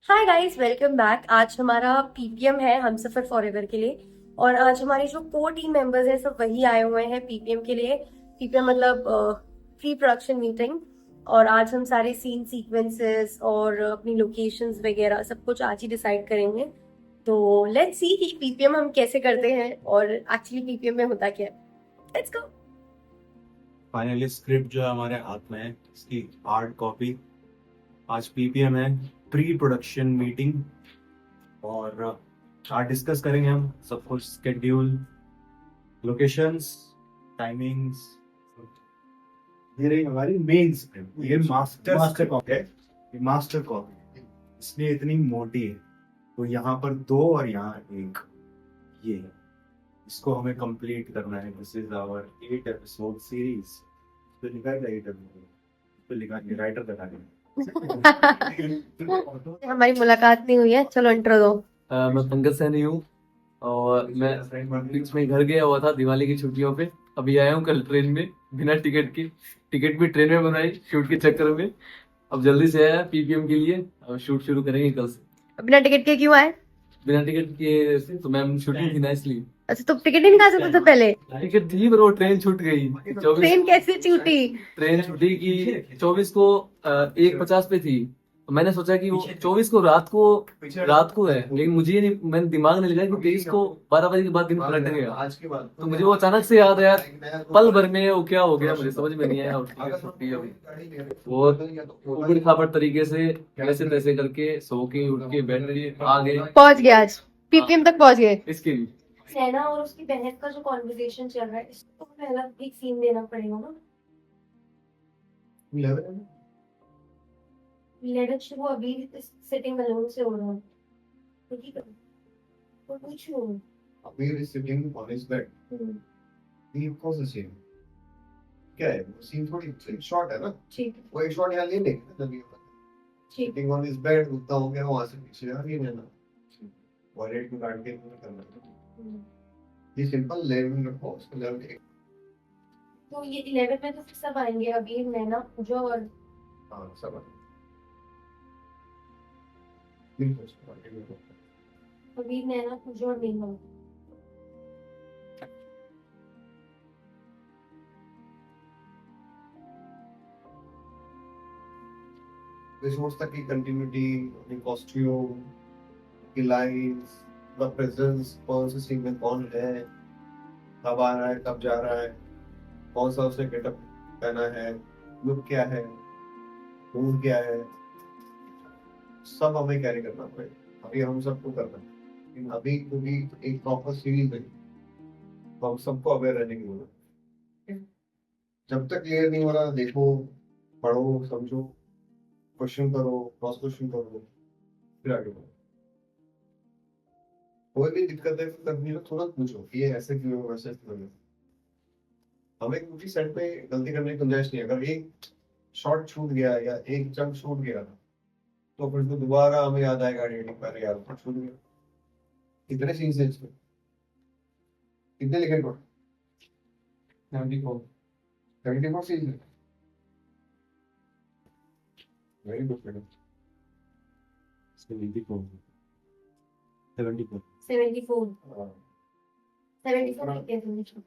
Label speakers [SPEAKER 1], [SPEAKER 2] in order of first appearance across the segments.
[SPEAKER 1] Hi guys, welcome back. आज हमारा ppm है हम सफर फॉरएवर के लिए। और आज हमारे जो कोर टीम मेंबर्स हैं सब वही आए हुए हैं पीपीएम के लिए। पीपीएम मतलब प्री प्रोडक्शन मीटिंग। और आज हम सारे सीन सीक्वेंसेस और अपनी लोकेशंस वगैरह सब कुछ आज ही डिसाइड करेंगे। तो लेट्स सी कि पीपीएम हम कैसे करते हैं और एक्चुअली पीपीएम में होता क्या है। Let's go.
[SPEAKER 2] फाइनली स्क्रिप्ट जो है हमारे हाथ में है, इसकी हार्ड कॉपी। आज पीपीएम है, प्री प्रोडक्शन मीटिंग। और आज डिस्कस करेंगे हम सब कुछ, स्केड्यूल, लोकेशंस, टाइमिंग्स। ये रही हमारी मेन स्क्रिप्ट। ये मास्टर कॉपी है। ये मास्टर कॉपी इसलिए इतनी मोटी है। तो यहाँ पर दो और यहाँ एक, ये है। इसको हमें कंप्लीट करना है। This is our 8 episode series. तो लिखा है 8 एपिसोड, तो लिखा है राइटर बता दें।
[SPEAKER 1] हमारी मुलाकात नहीं हुई है, चलो इंट्रो दो।
[SPEAKER 3] मैं पंकज सैनी हूँ और मैं बीच में घर गया हुआ था दिवाली की छुट्टियों पे। अभी आया हूँ कल ट्रेन में बिना टिकट के। टिकट भी ट्रेन में बनाई शूट के चक्कर में। अब जल्दी से आया पीपीएम के लिए। अब शूट शुरू करेंगे कल से।
[SPEAKER 1] बिना टिकट के क्यों आए?
[SPEAKER 3] बिना टिकट के तो मैम शूटिंग थी ना, इसलिए।
[SPEAKER 1] अच्छा, तुम टिकट नहीं निकाल सकते थे पहले?
[SPEAKER 3] टिकट थी पर वो ट्रेन छूट गई। 24
[SPEAKER 1] ट्रेन कैसे छूटी?
[SPEAKER 3] ट्रेन छुट्टी की 24 को 1:50 पे थी। तो मैंने सोचा कि वो 24 को रात को है, लेकिन मुझे ये नहीं, मैंने दिमाग नहीं लगा कि 23 को 12 बजे के बाद दिन पलट गया। तो मुझे वो अचानक से याद आया, पल भर में वो क्या हो गया मुझे समझ में नहीं आया। छुट्टी अभी वो उबड़ खाबड़ तरीके से कैसे तैसे करके सो के उठ के बैठ के आ गए।
[SPEAKER 1] पहुंच गया, आज पीपीएम तक पहुंच गए।
[SPEAKER 3] इसके लिए
[SPEAKER 1] सैना और उसकी बहन का जो कॉन्वर्सेशन चल रहा है, इसको हमें अलग एक सीन देना पड़ेगा ना। लेडन शुरू अभी सिटिंग अलोन से हो रहा है, तो ठीक है। तो पूछो।
[SPEAKER 4] Amir is sitting on his bed. He of course is same. क्या है वो सीन थोड़ी शॉर्ट है ना,
[SPEAKER 1] ठीक है,
[SPEAKER 4] वो एक शॉट यहाँ ले लेंगे ना तभी
[SPEAKER 1] ठीक।
[SPEAKER 4] सिटिंग ऑन हिज बेड उतना हो गया, वहां से पीछे आ गई ना वॉलेट को काट के करना है। ये सिंपल 11 मिनट पॉज 11
[SPEAKER 1] तो ये 11 में तो फिर सब आएंगे, अभी नैना पूजा और
[SPEAKER 4] हाँ सब बिल्कुल।
[SPEAKER 1] अभी नैना पूजा और नीमा।
[SPEAKER 4] मैं सोचता कि कंटिन्यूटी, अपनी कॉस्ट्यूम की लाइंस, द प्रेजेंस, कौन से सीन में कौन है, कब आ रहा है, कब जा रहा है, कौन सा उसने गेटअप पहना है, लुक क्या है, मूड क्या है, सब हमें कैरी करना पड़ेगा। अभी हम सबको करना है, लेकिन अभी क्योंकि एक प्रॉपर सीरीज है तो हम सबको अवेयर रहने की जरूरत है। जब तक क्लियर नहीं हो रहा, देखो, पढ़ो, समझो, क्वेश्चन करो, क्रॉस क्वेश्चन करो, फिर आगे बढ़ो। कोई भी दिक्कत है फिर तभी ना तुरंत पूछो कि ये ऐसे क्यों है, वैसे क्यों है। हमें क्योंकि सेट पे गलती करने की गुंजाइश नहीं है। अगर एक शॉट छूट गया या एक चंक छूट गया तो फिर तो दोबारा हमें याद आएगा एडिटिंग पर, यार शॉट छूट गया। कितने सीन्स हैं इसमें, कितने लिखे टोटल? 74 सीन्स है। Very good madam.
[SPEAKER 2] 74
[SPEAKER 1] 74
[SPEAKER 4] हाँ,
[SPEAKER 1] 74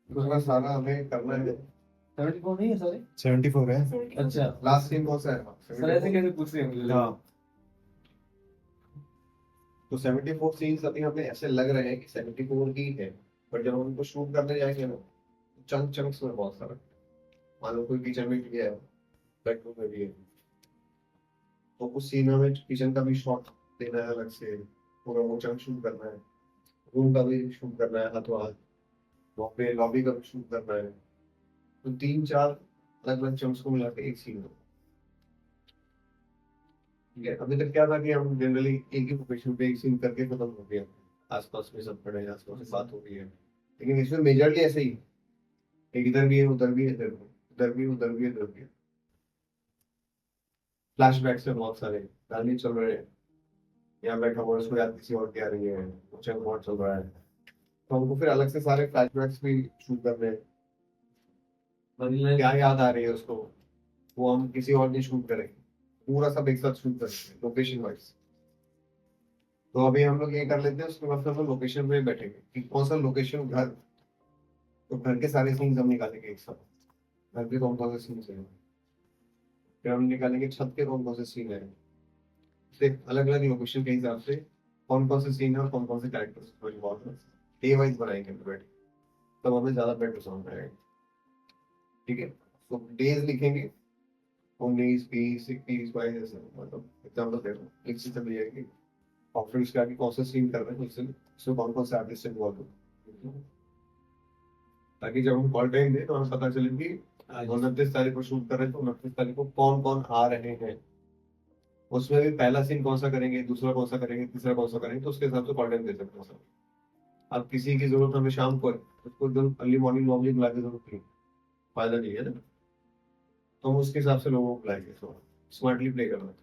[SPEAKER 4] दूसरा सारा हमें करना है।
[SPEAKER 3] 74 नहीं है सॉरी
[SPEAKER 2] 74 है।
[SPEAKER 3] अच्छा
[SPEAKER 4] लास्ट सीन कौन सा है?
[SPEAKER 3] सर ऐसे कैसे पूछ रहे हैं मुझे?
[SPEAKER 2] हाँ,
[SPEAKER 4] तो 74 सीन्स अभी हमें ऐसे लग रहे हैं कि 74 ही है, पर जब हम उनको शूट करने जाएंगे ना, चंक चंक्स में बहुत सारा, मान लो कोई किचन में भी है, बेडरूम में भी है, तो उस सीन में किचन का भी शॉट देना है अलग से, पूरा वो चंक शूट करना है, रूम का भी शूट करना है हाथों हाथ, वहाँ पे लॉबी का भी शूट करना है। तो 3-4 अलग अलग चंक्स को मिला के एक सीन हो। ठीक है, अभी तक क्या था कि हम जनरली एक ही लोकेशन पे एक सीन करके खत्म हो गया, आसपास में सब पड़े, आसपास में बात हो रही है, लेकिन इसमें मेजरली ऐसे ही एक इधर भी है, उधर भी है, इधर भी, उधर भी, उधर भी, इधर भी। फ्लैशबैक से बहुत सारे गाने चल रहे हैं, यहाँ बैठा हुआ उसको याद किसी और की आ रही है, कुछ और चल रहा है, तो हमको फिर अलग से सारे फ्लैशबैक्स भी शूट करने हैं। क्या याद आ रही है उसको, वो हम किसी और ने शूट करेंगे। पूरा सब एक साथ शूट करेंगे लोकेशन वाइज। तो अभी हम लोग ये कर लेते हैं, उसके बाद फिर हम लोकेशन पे बैठेंगे कि कौन सा लोकेशन घर, तो घर के सारे सीन्स हम निकालेंगे एक साथ। घर के कौन कौन से सीन्स हैं, फिर हम निकालेंगे छत के कौन कौन से सीन है, अलग अलग लोकेशन के हिसाब से कौन कौन से सीन है और कौन कौन से कैरेक्टर्स को इन्वॉल्व है, डे वाइज बनाएंगे बैठ, तब हमें ज्यादा बेटर समझ में आएगा। ठीक है, तो डेज लिखेंगे 19 20 21 22 ऐसे, मतलब एग्जांपल दे रहा हूँ, एक से चली जाएगी। और फिर उसके आगे कौन सा सीन कर रहे हैं, उससे कौन कौन से आर्टिस्ट इन्वॉल्व हो, ताकि जब हम कॉल टाइम दें तो हमें पता चले कि 29 तारीख को शूट कर रहे हैं, तो 29 तारीख को कौन कौन आ रहे हैं, उसमें भी पहला सीन कौन सा करेंगे, दूसरा कौन सा करेंगे, तीसरा कौन सा करेंगे, तो उसके हिसाब से कॉल टाइम दे सकते हैं सर। अब किसी की जरूरत हमें शाम को है, उसको एकदम अर्ली मॉर्निंग नॉर्मली बुला के जरूरत नहीं, फायदा नहीं है ना, तो हम उसके हिसाब से लोगों को बुलाएंगे, तो स्मार्टली प्ले करना।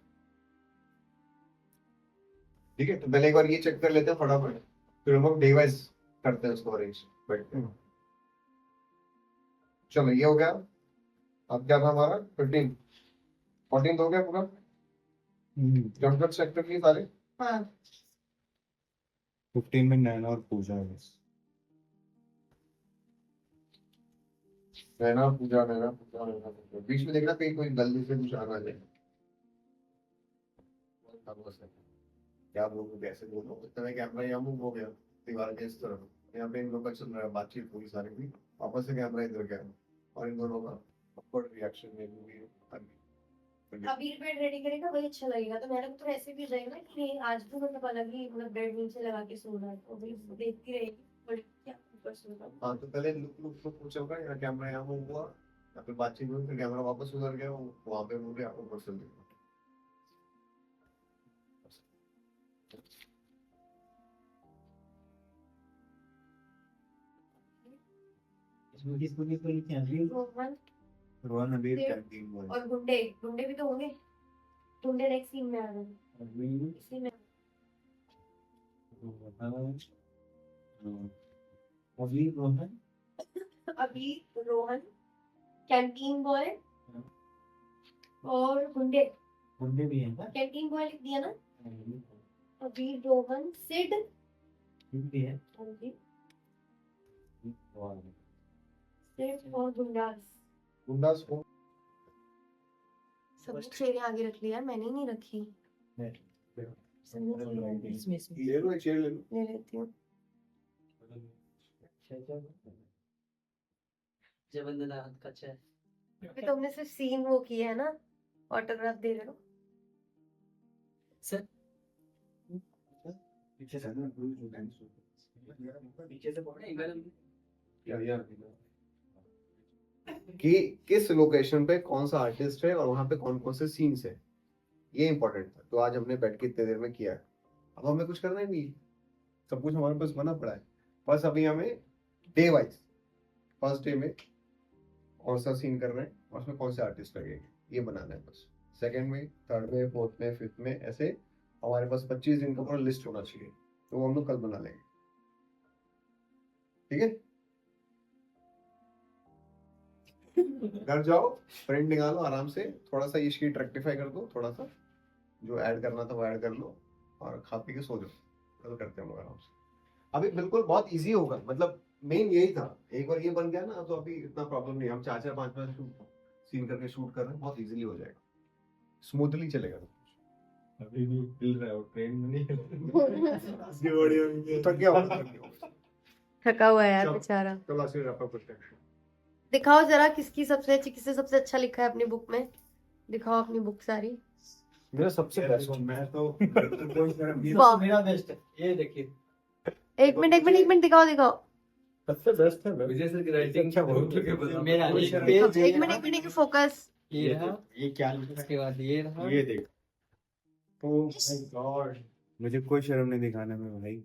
[SPEAKER 4] ठीक है, तो पहले एक बार ये चेक कर लेते हैं फटाफट, फिर हम लोग डे वाइज करते हैं उसको अरेंज बैठते हैं। चलो ये हो गया। अब क्या था हमारा 15 14 हो गया पूरा, जब तक चेक कर लिए सारे।
[SPEAKER 1] हाँ
[SPEAKER 2] 15 में नैना और पूजा है बस।
[SPEAKER 4] नैना पूजा, नैना पूजा, नैना पूजा, बीच में देखना कहीं कोई गलती से कुछ आना जाए, क्या बोलूं कैसे बोलूं, इस तरह कैमरा यहाँ मूव हो गया दीवार के इस तरफ, यहाँ पे इन लोग का चल रहा है बातचीत पूरी सारी की, वापस से कैमरा इधर गया और इन दोनों का अपवर्ड रिएक्शन में भी
[SPEAKER 1] अभी बेड रेडी करेगा वही अच्छा लगेगा। तो मैडम तो ऐसे भी रहेगा कि नहीं आज भी मतलब अलग ही मतलब बेड नीचे लगा के सो रहा है, तो वही देखती रहेगी बड़ी क्या ऊपर सो रहा है।
[SPEAKER 4] हाँ, तो पहले लुक लुक तो पूछा होगा, यहाँ कैमरा यहाँ मूव हुआ, या फिर बातचीत में, फिर कैमरा वापस उधर गया, वहाँ पे मूव गया, ऊपर से देखा।
[SPEAKER 1] रोहन
[SPEAKER 2] रोहन अभी
[SPEAKER 1] देव
[SPEAKER 2] कैंटीन में है।
[SPEAKER 1] और गुंडे, गुंडे भी तो होंगे, गुंडे नेक्स्ट सीन में आ गए इसी में। अभी रोहन कैंटीन बॉय और गुंडे,
[SPEAKER 3] गुंडे भी हैं
[SPEAKER 1] कैंटीन बॉय लिख दिया ना। अभी रोहन सिड
[SPEAKER 3] भी है।
[SPEAKER 1] हाँ जी, सिड और गुंडास।
[SPEAKER 4] गुंडास को
[SPEAKER 1] सबने चेयरें आगे रख लिया, मैंने ही नहीं रखी। सबने चेयरें आगे
[SPEAKER 4] ले लो, एक चेयर ले लो।
[SPEAKER 1] ले लेती हूँ।
[SPEAKER 3] जय वंदना का चाय।
[SPEAKER 1] अभी तुमने सिर्फ सीन वो किया है ना, ऑटोग्राफ दे रहे हो।
[SPEAKER 3] सर
[SPEAKER 2] पीछे से ना
[SPEAKER 3] पीछे से पकड़े
[SPEAKER 4] कि किस लोकेशन पे कौन सा आर्टिस्ट है और वहां पे कौन कौन से सीन्स है, ये इंपॉर्टेंट था। तो आज हमने बैठ के इतने देर में किया है, अब हमें कुछ करना ही नहीं, सब कुछ हमारे पास बना पड़ा है। बस अभी हमें डे वाइज, फर्स्ट डे में कौन सा सीन कर रहे हैं और उसमें कौन से आर्टिस्ट लगेंगे, ये बनाना है बस। सेकंड में, थर्ड में, फोर्थ में, फिफ्थ में, ऐसे हमारे पास 25 दिन का पूरा लिस्ट होना चाहिए, तो वो हम लोग कल बना लेंगे। ठीक है, घर जाओ, प्रिंट निकालो आराम से, थोड़ा सा ये शीट रेक्टिफाई कर दो, थोड़ा सा जो ऐड करना था वो ऐड कर लो, और खा पी के सो जाओ। कल करते हैं हम लोग आराम से। अभी बिल्कुल बहुत इजी होगा, मतलब मेन यही था, एक बार ये बन गया ना तो अभी इतना प्रॉब्लम नहीं। हम 4-4 5-5 सीन करके शूट कर रहे हैं, बहुत इजीली हो जाएगा, स्मूथली चलेगा।
[SPEAKER 2] अभी भी हिल रहा है और ट्रेन में नहीं
[SPEAKER 4] तो क्या होगा,
[SPEAKER 1] थका हुआ है यार
[SPEAKER 4] चलो।
[SPEAKER 1] बेचारा।
[SPEAKER 4] चलो ऐसे रैप अप करते हैं।
[SPEAKER 1] दिखाओ जरा किसकी सबसे अच्छी, किससे सबसे अच्छा लिखा है अपनी बुक में। दिखाओ अपनी बुक सारी।
[SPEAKER 4] मेरा सबसे बेस्ट,
[SPEAKER 2] मैं तो कोई शर्म नहीं।
[SPEAKER 1] वाह।
[SPEAKER 3] मेरा बेस्ट है, ये देखिए।
[SPEAKER 1] एक मिनट दिखाओ दिखाओ।
[SPEAKER 4] सबसे बेस्ट है
[SPEAKER 3] विजय सर की राइटिंग
[SPEAKER 4] अच्छा बहुत
[SPEAKER 3] मेरा
[SPEAKER 2] कोई
[SPEAKER 3] एक
[SPEAKER 2] शर्म
[SPEAKER 3] पेज
[SPEAKER 1] एक मिनट फोकस।
[SPEAKER 3] ये रहा,
[SPEAKER 2] ये क्या लिखा
[SPEAKER 3] उसके बाद ये रहा,
[SPEAKER 2] है? ये देख, ओह माय गॉड, मुझे कोई शर्म नहीं दिखाने में भाई।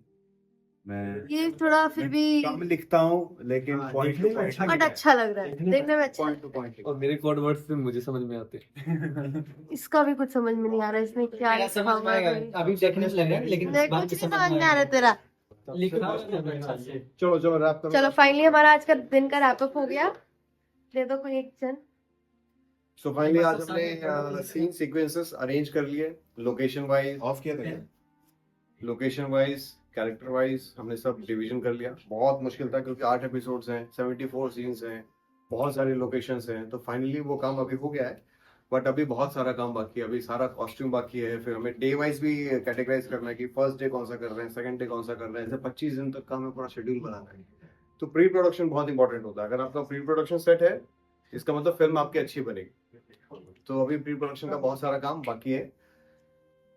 [SPEAKER 2] मैं
[SPEAKER 1] ये थोड़ा फिर भी
[SPEAKER 2] कम लिखता हूँ लेकिन पॉइंट टू पॉइंट
[SPEAKER 1] बट अच्छा लग रहा है, देखने में अच्छा।
[SPEAKER 2] पॉइंट टू पॉइंट
[SPEAKER 3] और मेरे कोड वर्ड्स भी मुझे समझ में आते हैं।
[SPEAKER 1] इसका भी कुछ समझ में नहीं आ रहा है, इसमें क्या
[SPEAKER 5] मेरा
[SPEAKER 1] लिखा
[SPEAKER 5] समझ
[SPEAKER 1] हुआ
[SPEAKER 5] में
[SPEAKER 1] है।
[SPEAKER 5] आएगा, अभी देखने से लग रहा है लेकिन
[SPEAKER 1] नहीं,
[SPEAKER 5] बाद
[SPEAKER 1] कुछ
[SPEAKER 5] में
[SPEAKER 1] नहीं समझ में आ रहा है तेरा।
[SPEAKER 3] लिखना है।
[SPEAKER 4] चलो चलो रैप करो।
[SPEAKER 1] चलो फाइनली हमारा आज का दिन का रैप अप हो गया। दे दो कोई एक जन।
[SPEAKER 4] सो फाइनली आज हमने सीन सीक्वेंसेस अरेंज कर लिए, लोकेशन वाइज
[SPEAKER 2] ऑफ किया था क्या?
[SPEAKER 4] लोकेशन वाइज, कैरेक्टर वाइज हमने सब डिवीजन कर लिया। बहुत मुश्किल था क्योंकि 8 एपिसोड्स हैं, 74 सीन्स हैं, बहुत सारे लोकेशंस हैं, तो फाइनली वो काम अभी हो गया है। बट अभी बहुत सारा काम बाकी है, अभी सारा कॉस्ट्यूम बाकी है, फिर हमें डे वाइज भी कैटेगराइज करना है कि फर्स्ट डे कौन सा कर रहे हैं, सेकंड डे कौन सा कर रहे हैं, ऐसे 25 दिन तक का हमें पूरा शेड्यूल बनाना है। तो प्री प्रोडक्शन बहुत इंपॉर्टेंट होता है। अगर आपका प्री प्रोडक्शन सेट है, इसका मतलब फिल्म आपकी अच्छी बनेगी। तो अभी प्री प्रोडक्शन का बहुत सारा काम बाकी है।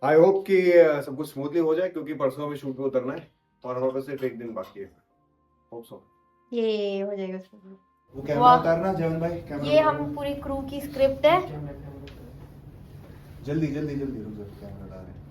[SPEAKER 4] आई होप कि सब कुछ स्मूथली हो जाए, क्योंकि परसों हमें शूट पे उतरना है और हमारे सिर्फ एक दिन बाकी है। Hope so.
[SPEAKER 1] ये हो जाएगा उसमें।
[SPEAKER 2] वो कैमरा
[SPEAKER 1] वाह।
[SPEAKER 2] उतारना जयन भाई, कैमरा
[SPEAKER 1] ये हम पूरी क्रू की स्क्रिप्ट है।
[SPEAKER 2] जल्दी जल्दी जल्दी रुक जाओ, कैमरा डाल रहे हैं।